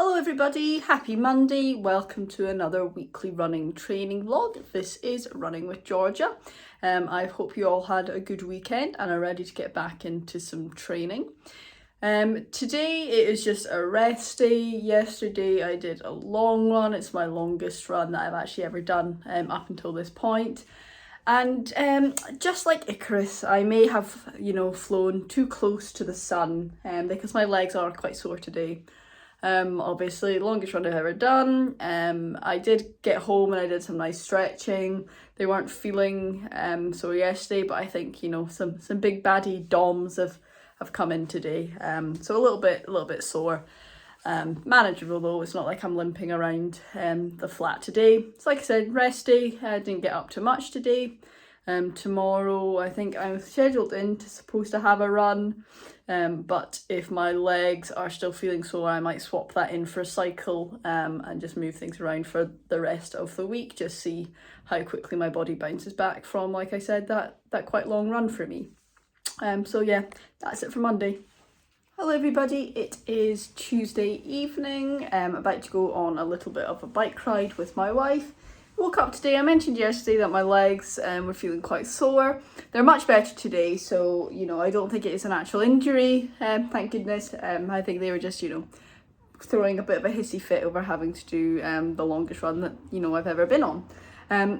Hello everybody, happy Monday, welcome to another weekly running training vlog. This is Running with Georgia. I hope you all had a good weekend and are ready to get back into some training. Today it is just a rest day. Yesterday I did a long run. It's my longest run that I've actually ever done up until this point. And just like Icarus, I may have, flown too close to the sun because my legs are quite sore today. Obviously longest run I've ever done. I did get home and I did some nice stretching. They weren't feeling sore yesterday, but I think some big baddie DOMs have come in today. So a little bit sore. Manageable though. It's not like I'm limping around the flat today. So like I said, rest day. I didn't get up too much today. Tomorrow I think I'm scheduled in supposed to have a run, but if my legs are still feeling sore I might swap that in for a cycle and just move things around for the rest of the week, just see how quickly my body bounces back from, like I said, that quite long run for me. So yeah, that's it for Monday. Hello everybody, it is Tuesday evening. I'm about to go on a little bit of a bike ride with my wife. Woke up today, I mentioned yesterday that my legs were feeling quite sore. They're much better today, so I don't think it is an actual injury, thank goodness. I think they were just throwing a bit of a hissy fit over having to do the longest run that I've ever been on.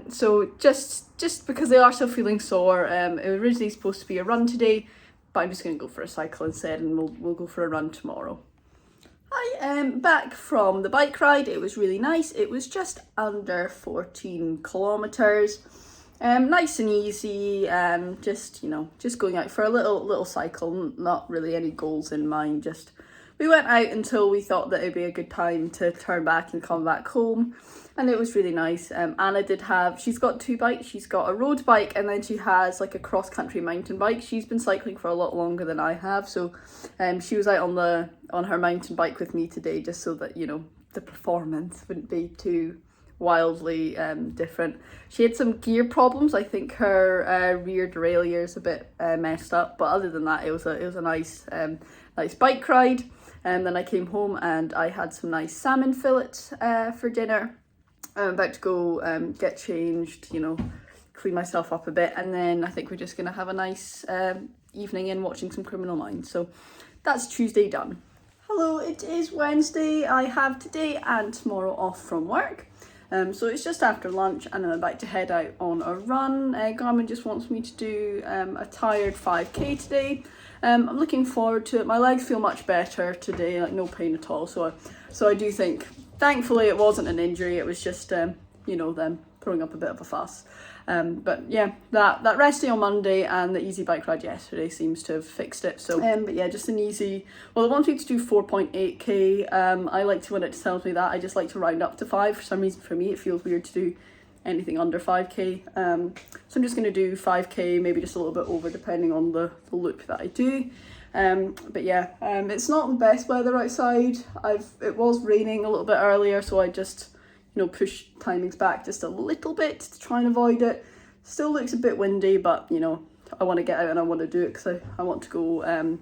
So just because they are still feeling sore, it was originally supposed to be a run today, but I'm just going to go for a cycle instead, and we'll go for a run tomorrow. Hi, back from the bike ride. It was really nice. It was just under 14 kilometers. Nice and easy. Just going out for a little cycle. Not really any goals in mind. Just we went out until we thought that it'd be a good time to turn back and come back home. And it was really nice. Anna she's got two bikes. She's got a road bike and then she has like a cross-country mountain bike. She's been cycling for a lot longer than I have. So she was out on her mountain bike with me today, just so that, the performance wouldn't be too wildly different. She had some gear problems. I think her rear derailleur is a bit messed up. But other than that, it was a nice bike ride. And then I came home and I had some nice salmon fillets for dinner. I'm about to go get changed, clean myself up a bit, and then I think we're just going to have a nice evening in watching some Criminal Minds. So that's Tuesday done. Hello, it is Wednesday. I have today and tomorrow off from work. So it's just after lunch and I'm about to head out on a run. Garmin just wants me to do a tired 5k today. I'm looking forward to it. My legs feel much better today, like no pain at all. So I do think, thankfully it wasn't an injury, it was just, them throwing up a bit of a fuss. But yeah, that rest day on Monday and the easy bike ride yesterday seems to have fixed it. So, but yeah, just an easy, well, it wants me to do 4.8k. I like to, when it tells me that, I just like to round up to 5. For some reason, for me, it feels weird to do anything under 5k. So I'm just going to do 5k, maybe just a little bit over, depending on the loop that I do. But yeah, it's not the best weather outside. It was raining a little bit earlier, so I just push timings back just a little bit to try and avoid it. Still looks a bit windy, but I want to get out and I want to do it because I want to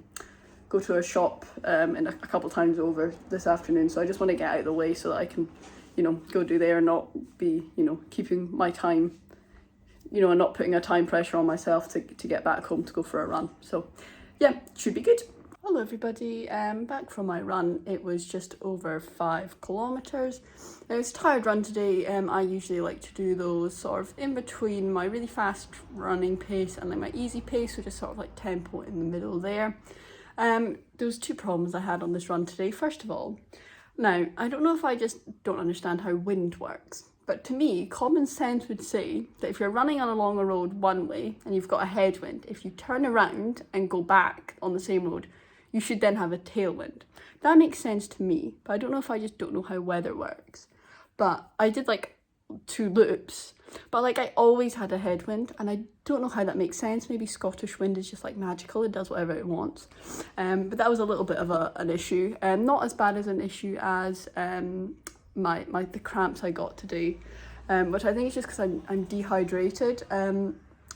go to a shop in a couple times over this afternoon. So I just want to get out of the way so that I can go do there and not be keeping my time, and not putting a time pressure on myself to get back home to go for a run. So yeah, should be good. Hello everybody, back from my run. It was just over 5 kilometers. It was a tired run today. I usually like to do those sort of in between my really fast running pace and like my easy pace, so just sort of like tempo in the middle there. There was 2 problems I had on this run today. First of all, now I don't know if I just don't understand how wind works, but to me, common sense would say that if you're running along a road one way and you've got a headwind, if you turn around and go back on the same road, you should then have a tailwind. That makes sense to me, but I don't know if I just don't know how weather works. But I did like 2 loops, but like I always had a headwind, and I don't know how that makes sense. Maybe Scottish wind is just like magical, it does whatever it wants. But that was a little bit of an issue. Not as bad as an issue as the cramps I got today, which I think is just because I'm dehydrated.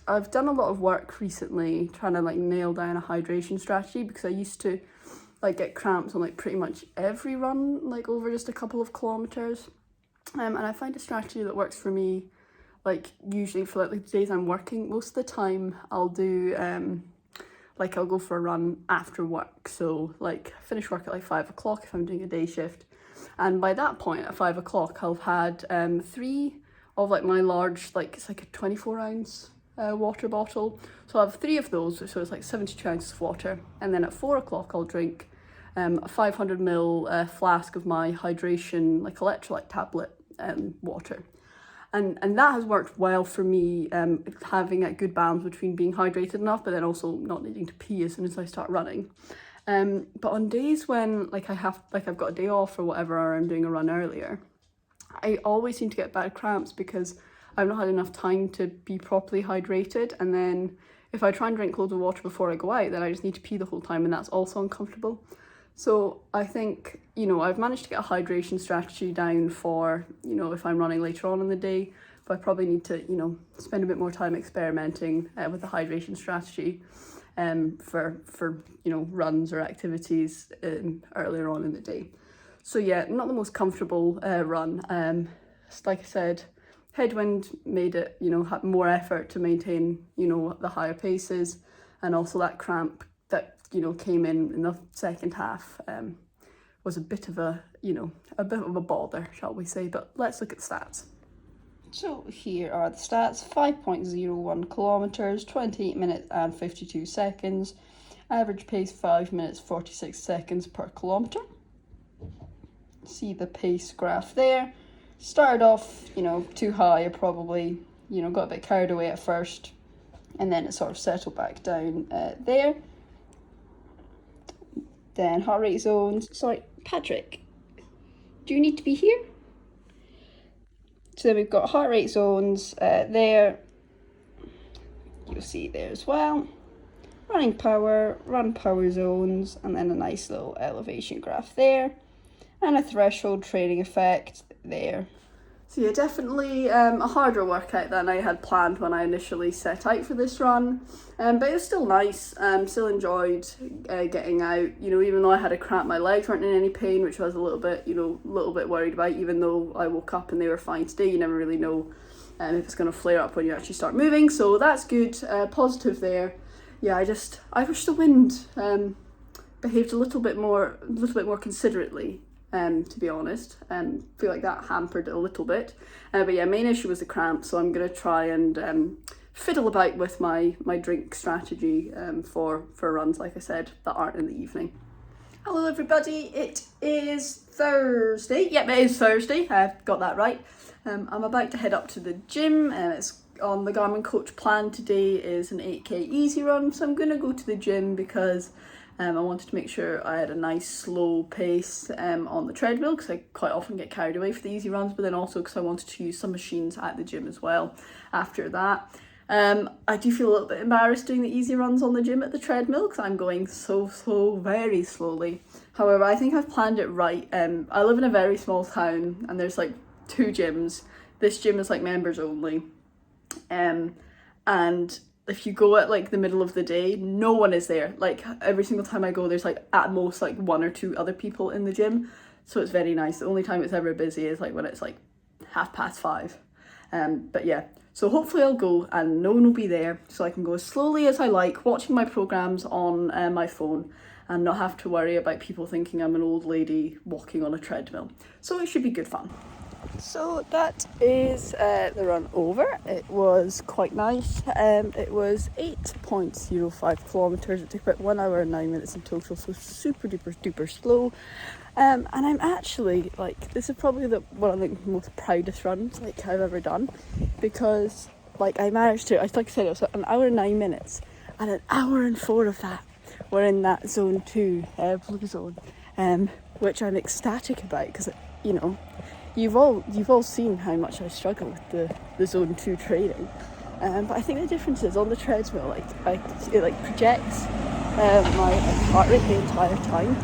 I've done a lot of work recently trying to like nail down a hydration strategy, because I used to like get cramps on like pretty much every run, like over just a couple of kilometers. And I find a strategy that works for me, like usually for like the days I'm working. Most of the time I'll do like I'll go for a run after work, so like finish work at like 5 o'clock if I'm doing a day shift, and by that point at 5 o'clock I'll have had 3 of like my large, like it's like a 24 ounce water bottle, so I'll have 3 of those, so it's like 72 ounces of water, and then at 4 o'clock I'll drink a 500 ml flask of my hydration, like electrolyte tablet water. And that has worked well for me, having a good balance between being hydrated enough, but then also not needing to pee as soon as I start running. But on days when like I've got a day off or whatever, or I'm doing a run earlier, I always seem to get bad cramps because I've not had enough time to be properly hydrated. And then if I try and drink loads of water before I go out, then I just need to pee the whole time, and that's also uncomfortable. So I think, you know, I've managed to get a hydration strategy down for, you know, if I'm running later on in the day, but I probably need to, you know, spend a bit more time experimenting with the hydration strategy for you know, runs or activities earlier on in the day. So yeah, not the most comfortable run. Like I said, headwind made it, you know, have more effort to maintain, you know, the higher paces, and also that cramp that, you know, came in the second half was a bit of a, you know, a bit of a bother, shall we say. But let's look at stats. So here are the stats: 5.01 kilometers, 28 minutes and 52 seconds. Average pace 5 minutes 46 seconds per kilometer. See the pace graph there. Started off, you know, too high. I probably, you know, got a bit carried away at first, and then it sort of settled back down there. Then heart rate zones. Sorry, Patrick, do you need to be here? So then we've got heart rate zones there. You'll see there as well. Running power, run power zones, and then a nice little elevation graph there. And a threshold training effect there. So yeah, definitely a harder workout than I had planned when I initially set out for this run, but it was still nice. Still enjoyed getting out, you know, even though I had a cramp, my legs weren't in any pain, which I was a little bit, you know, worried about, even though I woke up and they were fine today. You never really know if it's going to flare up when you actually start moving, so that's good. Positive there. Yeah, I wish the wind behaved a little bit more considerately. To be honest, feel like that hampered it a little bit. But yeah, main issue was the cramp, so I'm gonna try and fiddle about with my drink strategy for runs, like I said, that aren't in the evening. Hello everybody, it is Thursday. Yep, it is Thursday. I've got that right. I'm about to head up to the gym, and it's on the Garmin Coach plan today is an 8k easy run, so I'm gonna go to the gym because I wanted to make sure I had a nice slow pace on the treadmill, because I quite often get carried away for the easy runs, but then also because I wanted to use some machines at the gym as well after that. I do feel a little bit embarrassed doing the easy runs on the gym at the treadmill because I'm going so very slowly. However, I think I've planned it right. I live in a very small town and there's like 2 gyms. This gym is like members only. And if you go at like the middle of the day, no one is there. Like every single time I go, there's like at most like 1 or 2 other people in the gym. So it's very nice. The only time it's ever busy is like when it's like 5:30. But yeah, so hopefully I'll go and no one will be there, so I can go as slowly as I like, watching my programs on my phone and not have to worry about people thinking I'm an old lady walking on a treadmill. So it should be good fun. So that is the run over. It was quite nice. It was 8.05 kilometers. It took about 1 hour and 9 minutes in total, so super duper slow. And I'm actually like, this is probably one of the most proudest runs like I've ever done, because like I managed to, like I said, it was an hour and 9 minutes, and an hour and 4 of that were in that zone 2 blue zone, which I'm ecstatic about, because you know, you've all seen how much I struggle with the zone 2 training, but I think the difference is on the treadmill, like it like projects my heart rate the entire time,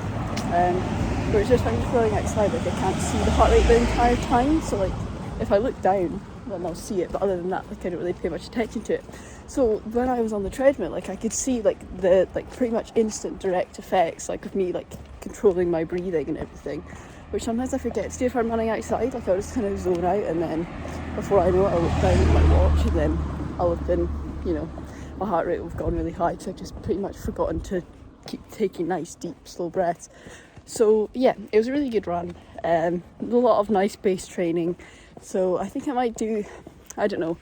whereas just when I'm going outside, like I can't see the heart rate the entire time. So like if I look down, then I'll see it, but other than that, like I don't really pay much attention to it. So when I was on the treadmill, like I could see like the pretty much instant direct effects, like of me like controlling my breathing and everything, which sometimes I forget to do if I'm running outside. Like I'll just kind of zone out, and then before I know it, I'll look down at my watch, and then I'll have been, you know, my heart rate will have gone really high, so I've just pretty much forgotten to keep taking nice, deep, slow breaths. So yeah, it was a really good run. A lot of nice base training. So I think I might do, I don't know,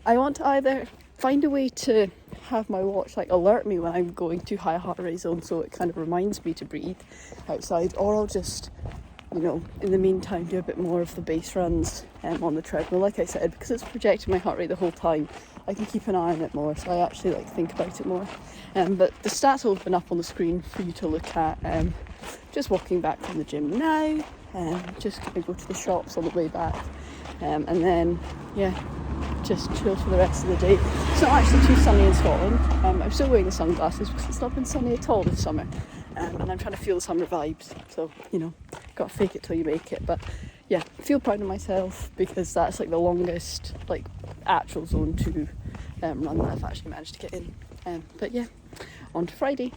I want to either find a way to have my watch like alert me when I'm going to high heart rate zone, so it kind of reminds me to breathe outside, or I'll just, you know, in the meantime do a bit more of the base runs on the treadmill. Like I said, because it's projecting my heart rate the whole time, I can keep an eye on it more, so I actually like think about it more. But the stats will open up on the screen for you to look at. Just walking back from the gym now, just gonna go to the shops on the way back, and then yeah, just chill for the rest of the day. It's not actually too sunny in Scotland. I'm still wearing the sunglasses because it's not been sunny at all this summer, and I'm trying to feel the summer vibes, so you know, gotta fake it till you make it. But yeah, I feel proud of myself because that's like the longest like actual zone 2 run that I've actually managed to get in. But yeah, on to Friday.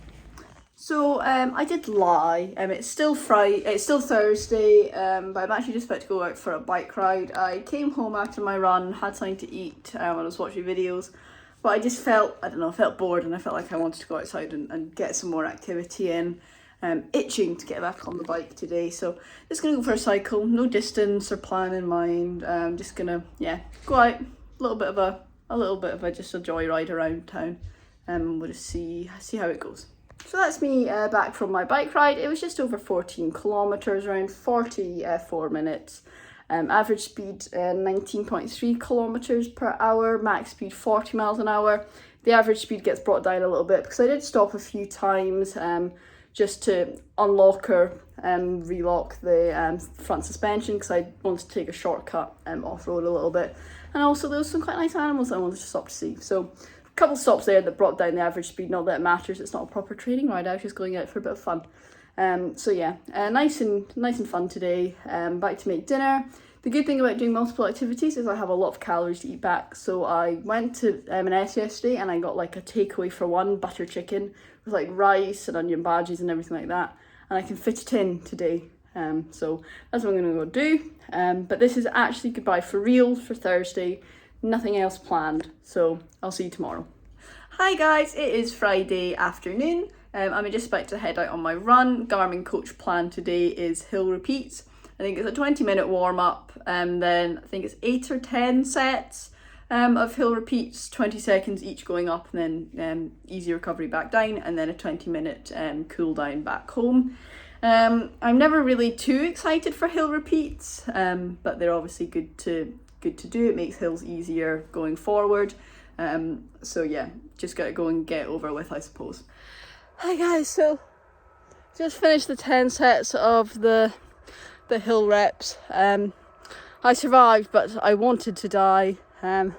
So I did lie. It's still Thursday, but I'm actually just about to go out for a bike ride. I came home after my run, had something to eat when I was watching videos, but I just felt bored, and I felt like I wanted to go outside and get some more activity in. Itching to get back on the bike today, so just gonna go for a cycle. No distance or plan in mind. Just gonna go out, a little bit of a just a joyride around town, and we'll just see how it goes. So that's me back from my bike ride. It was just over 14 kilometres, around 44 minutes. Average speed 19.3 kilometres per hour, max speed 40 miles an hour. The average speed gets brought down a little bit because I did stop a few times just to unlock or relock the front suspension, because I wanted to take a shortcut off-road a little bit. And also there was some quite nice animals I wanted to stop to see. So couple stops there that brought down the average speed. Not that it matters, it's not a proper training ride, I was just going out for a bit of fun. So yeah, nice and fun today. Back to make dinner. The good thing about doing multiple activities is I have a lot of calories to eat back. So I went to M&S yesterday and I got like a takeaway for one, butter chicken with like rice and onion bhajis and everything like that, and I can fit it in today. So that's what I'm gonna go do. But this is actually goodbye for real for Thursday. Nothing else planned, so I'll see you tomorrow. Hi guys, it is Friday afternoon. I'm just about to head out on my run. Garmin coach plan today is hill repeats. I think it's a 20-minute warm-up, and then I think it's 8 or 10 sets of hill repeats, 20 seconds each going up, and then easy recovery back down, and then a 20-minute cool down back home. I'm never really too excited for hill repeats, but they're obviously good to do. It makes hills easier going forward. So yeah, just gotta go and get over with, I suppose. Hi guys, so just finished the 10 sets of the hill reps. I survived, but I wanted to die. I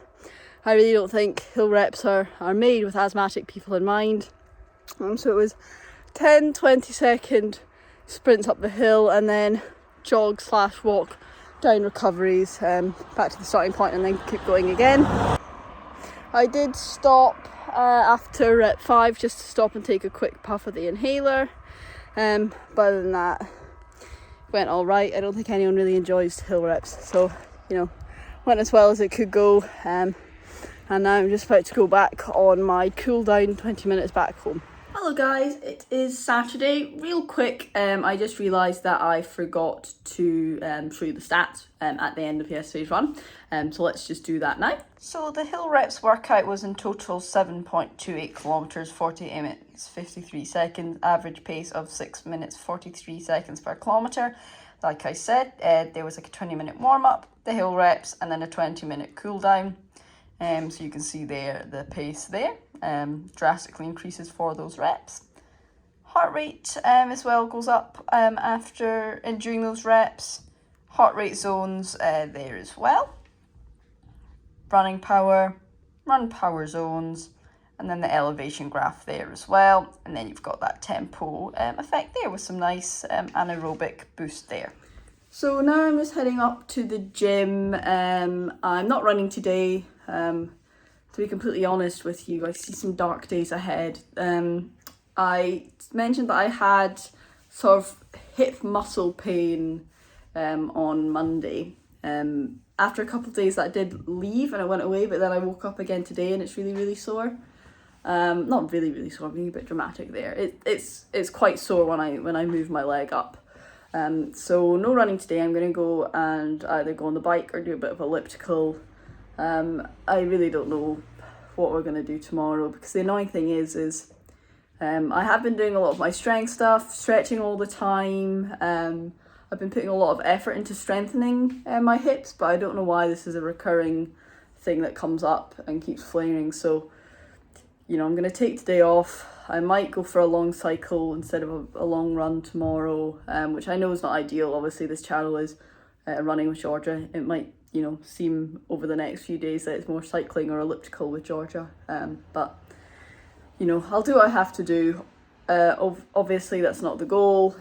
really don't think hill reps are made with asthmatic people in mind. So it was 10 20-second sprints up the hill, and then jog/walk down recoveries back to the starting point, and then keep going again. I did stop after rep 5 just to stop and take a quick puff of the inhaler, but other than that went all right. I don't think anyone really enjoys hill reps, so you know, went as well as it could go, and now I'm just about to go back on my cool down 20 minutes back home. Hello guys, it is Saturday. Real quick, I just realised that I forgot to show you the stats at the end of yesterday's run, so let's just do that now. So the hill reps workout was in total 7.28 kilometres, 48 minutes 53 seconds, average pace of 6 minutes 43 seconds per kilometre. Like I said, there was like a 20-minute warm-up, the hill reps, and then a 20-minute cool down. So you can see there the pace there drastically increases for those reps. Heart rate as well goes up after and during those reps. Heart rate zones there as well. Running power, run power zones, and then the elevation graph there as well. And then you've got that tempo effect there with some nice anaerobic boost there. So now I'm just heading up to the gym. I'm not running today. To be completely honest with you, I see some dark days ahead. I mentioned that I had sort of hip muscle pain on Monday. After a couple of days that I did leave and I went away, but then I woke up again today and it's really, really sore. Not really, really sore, I'm being a bit dramatic there. It's quite sore when I move my leg up. So no running today. I'm going to go and either go on the bike or do a bit of elliptical. I really don't know what we're going to do tomorrow, because the annoying thing is I have been doing a lot of my strength stuff, stretching all the time. I've been putting a lot of effort into strengthening my hips, but I don't know why this is a recurring thing that comes up and keeps flaring. So, you know, I'm going to take today off. I might go for a long cycle instead of a long run tomorrow, which I know is not ideal. Obviously, this channel is running with Georgia. It might, you know, seem over the next few days that it's more cycling or elliptical with Georgia. But, you know, I'll do what I have to do. Obviously, that's not the goal.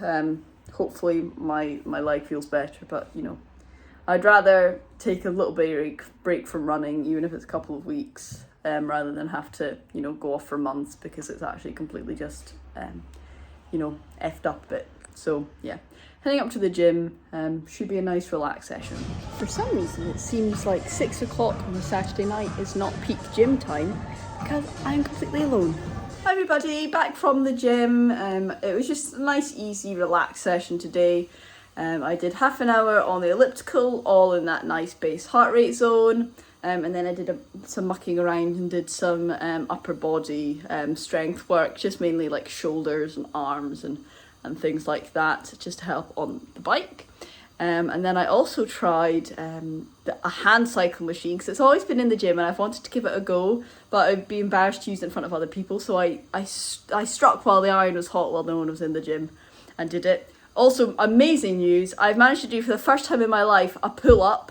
Hopefully my leg feels better, but, you know, I'd rather take a little break from running, even if it's a couple of weeks, rather than have to, you know, go off for months, because it's actually completely just, you know, effed up a bit. So yeah, heading up to the gym, should be a nice relaxed session. For some reason, it seems like 6 o'clock on a Saturday night is not peak gym time, because I'm completely alone. Hi everybody, back from the gym. It was just a nice, easy, relaxed session today. I did half an hour on the elliptical, all in that nice base heart rate zone. And then I did some mucking around and did some upper body strength work, just mainly like shoulders and arms and things like that, just to help on the bike. And then I also tried a hand cycle machine, because it's always been in the gym and I've wanted to give it a go, but I'd be embarrassed to use it in front of other people. So I struck while the iron was hot, while no one was in the gym, and did it. Also, amazing news, I've managed to do for the first time in my life a pull-up.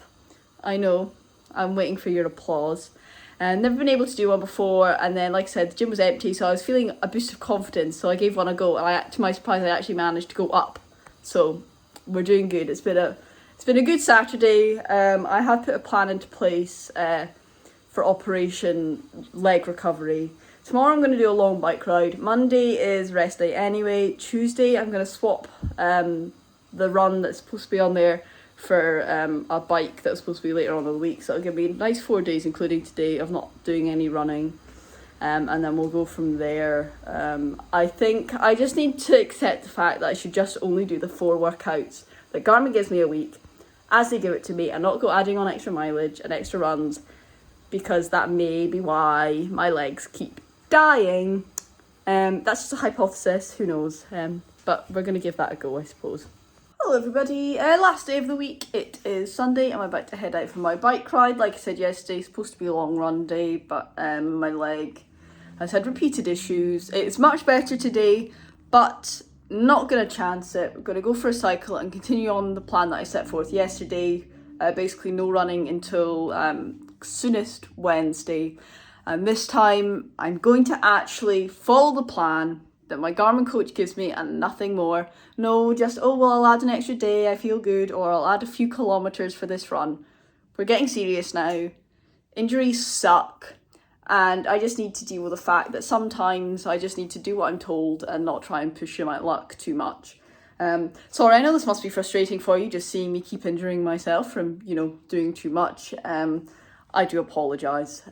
I know, I'm waiting for your applause. And never been able to do one before, and then like I said, the gym was empty, so I was feeling a boost of confidence, so I gave one a go, and to my surprise I actually managed to go up. So we're doing good. It's been a good Saturday. I have put a plan into place for Operation Leg Recovery. Tomorrow I'm going to do a long bike ride. Monday is rest day anyway. Tuesday I'm going to swap the run that's supposed to be on there for a bike that's supposed to be later on in the week. So it'll give me a nice 4 days, including today, of not doing any running. And then we'll go from there. I think I just need to accept the fact that I should just only do the 4 workouts that Garmin gives me a week as they give it to me, and not go adding on extra mileage and extra runs, because that may be why my legs keep dying. That's just a hypothesis, who knows, but we're going to give that a go, I suppose. Hello everybody, last day of the week. It is Sunday. I'm about to head out for my bike ride. Like I said yesterday, it's supposed to be a long run day, but my leg has had repeated issues. It's much better today, but not going to chance it. We're going to go for a cycle and continue on the plan that I set forth yesterday. Basically no running until soonest Wednesday. And this time I'm going to actually follow the plan that my Garmin coach gives me and nothing more. No, just, oh, well, I'll add an extra day, I feel good, or I'll add a few kilometres for this run. We're getting serious now. Injuries suck. And I just need to deal with the fact that sometimes I just need to do what I'm told and not try and push my luck too much. Sorry, I know this must be frustrating for you, just seeing me keep injuring myself from, you know, doing too much. I do apologise.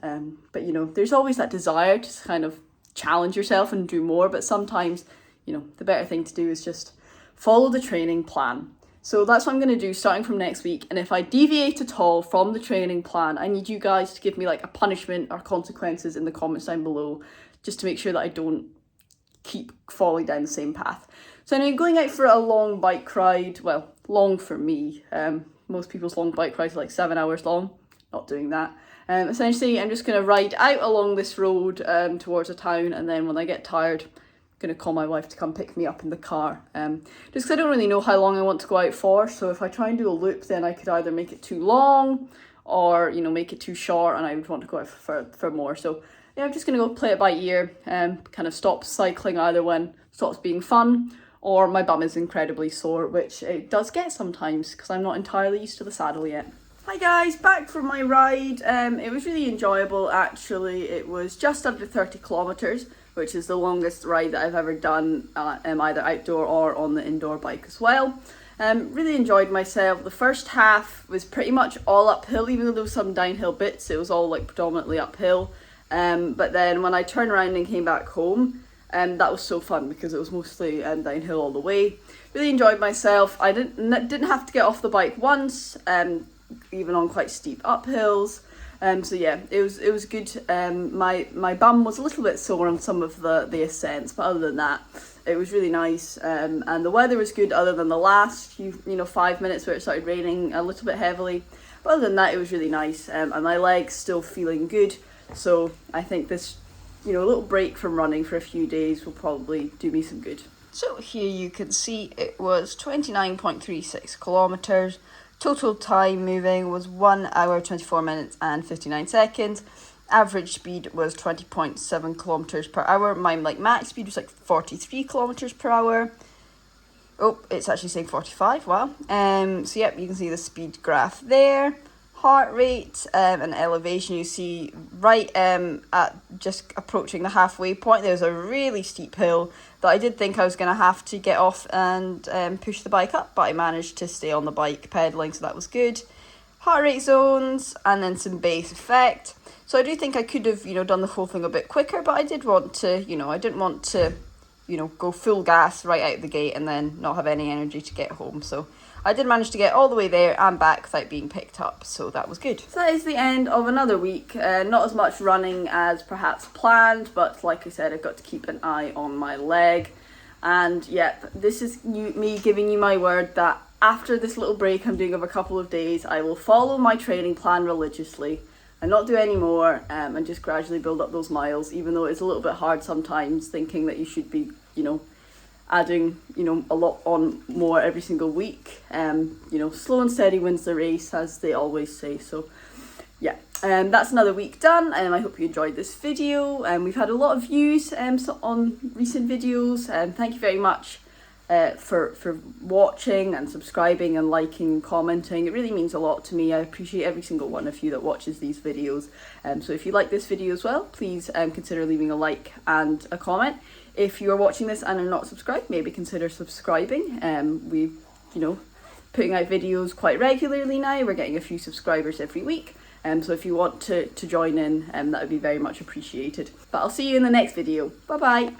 But, you know, there's always that desire to kind of challenge yourself and do more, but sometimes, you know, the better thing to do is just follow the training plan. So that's what I'm going to do starting from next week, and if I deviate at all from the training plan, I need you guys to give me like a punishment or consequences in the comments down below, just to make sure that I don't keep falling down the same path. So anyway, going out for a long bike ride, well, long for me, most people's long bike rides are like 7 hours long, not doing that. Essentially, I'm just going to ride out along this road towards a town, and then when I get tired, I'm going to call my wife to come pick me up in the car. Just because I don't really know how long I want to go out for, so if I try and do a loop, then I could either make it too long or, you know, make it too short, and I would want to go out for more. So yeah, I'm just going to go play it by ear, kind of stop cycling either when it stops being fun or my bum is incredibly sore, which it does get sometimes because I'm not entirely used to the saddle yet. Hi guys, back from my ride. It was really enjoyable actually. It was just under 30 kilometres, which is the longest ride that I've ever done, either outdoor or on the indoor bike as well. Really enjoyed myself. The first half was pretty much all uphill, even though there was some downhill bits, it was all like predominantly uphill. But then when I turned around and came back home, that was so fun because it was mostly downhill all the way. Really enjoyed myself. I didn't have to get off the bike once, even on quite steep uphills. So yeah, it was good. My bum was a little bit sore on some of the ascents, but other than that, it was really nice. And the weather was good, other than the last few 5 minutes where it started raining a little bit heavily. But other than that, it was really nice. And my legs still feeling good. So I think this, a little break from running for a few days will probably do me some good. So here you can see it was 29.36 kilometers. Total time moving was 1 hour, 24 minutes and 59 seconds. Average speed was 20.7 kilometers per hour. My max speed was 43 kilometers per hour. Oh, it's actually saying 45. Wow. So yep, you can see the speed graph there. Heart rate and elevation, you see right at just approaching the halfway point, there's a really steep hill that I did think I was going to have to get off and push the bike up, but I managed to stay on the bike pedaling, so that was good. Heart rate zones and then some base effect. So I do think I could have done the whole thing a bit quicker, but I did want to I didn't want to go full gas right out the gate and then not have any energy to get home. So I did manage to get all the way there and back without being picked up, so that was good. So that is the end of another week. Not as much running as perhaps planned, but like I said, I've got to keep an eye on my leg. And yeah, this is me giving you my word that after this little break I'm doing of a couple of days, I will follow my training plan religiously and not do any more, and just gradually build up those miles, even though it's a little bit hard sometimes thinking that you should be, adding, a lot on more every single week. Slow and steady wins the race, as they always say. So yeah, that's another week done, and I hope you enjoyed this video. We've had a lot of views on recent videos, thank you very much for watching and subscribing and liking and commenting. It really means a lot to me. I appreciate every single one of you that watches these videos. So if you like this video as well, please consider leaving a like and a comment. If you are watching this and are not subscribed, maybe consider subscribing. We're putting out videos quite regularly now. We're getting a few subscribers every week. So if you want to join in, that would be very much appreciated. But I'll see you in the next video. Bye bye.